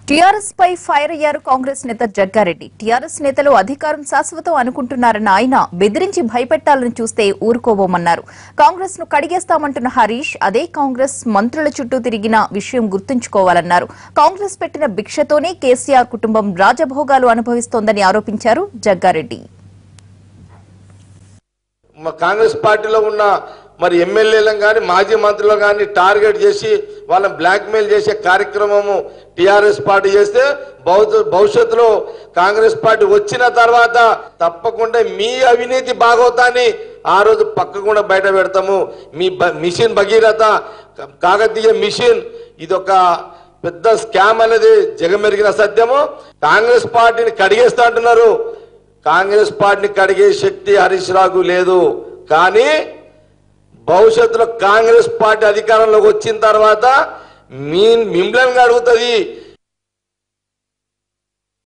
TRS పై fire అయ్యారు కాంగ్రెస్ నేత Jaggareddy. TRS నేతలు అధికారం శాశ్వతం అనుకుంటున్నారన్న ఆయన బెదిరించి భయపెట్టాలని చూస్తే ఊరుకోబోమన్నారు. కాంగ్రెస్ ను కడిగేస్తామంటున్న హరీష్ అదే కాంగ్రెస్ మంత్రుల చుట్టూ తిరిగిన విషయం గుర్తుంచుకోవాలన్నారు. కాంగ్రెస్ పెట్టిన భిక్షతోనే కేసీఆర్ కుటుంబం రాజభోగాలు అనుభవిస్తోందని ఆరోపించారు జగ్గారెడ్డి. కాంగ్రెస్ పార్టీలో ఉన్న మరి ఎమ్మెల్యేలను కానీ మాజీ మంత్రులను కానీ టార్గెట్ చేసి వాళ్ళని బ్లాక్మెయిల్ చేసే కార్యక్రమము టీఆర్ఎస్ పార్టీ చేస్తే భవిష్యత్తులో కాంగ్రెస్ పార్టీ వచ్చిన తర్వాత తప్పకుండా మీ అవినీతి భాగవతాన్ని ఆ రోజు పక్కకుండా బయట పెడతాము. మీ మిషన్ భగీరథ కాకతీయ మిషన్ ఇదొక పెద్ద స్కామ్ అనేది జగమెరిగిన సత్యము. కాంగ్రెస్ పార్టీని కడిగేస్తా అంటున్నారు. కాంగ్రెస్ పార్టీని కడిగే శక్తి హరీష్ రావుకు లేదు. కానీ భవిష్యత్తులో కాంగ్రెస్ పార్టీ అధికారంలోకి వచ్చిన తర్వాత మిమ్మల్ని అడుగుతుంది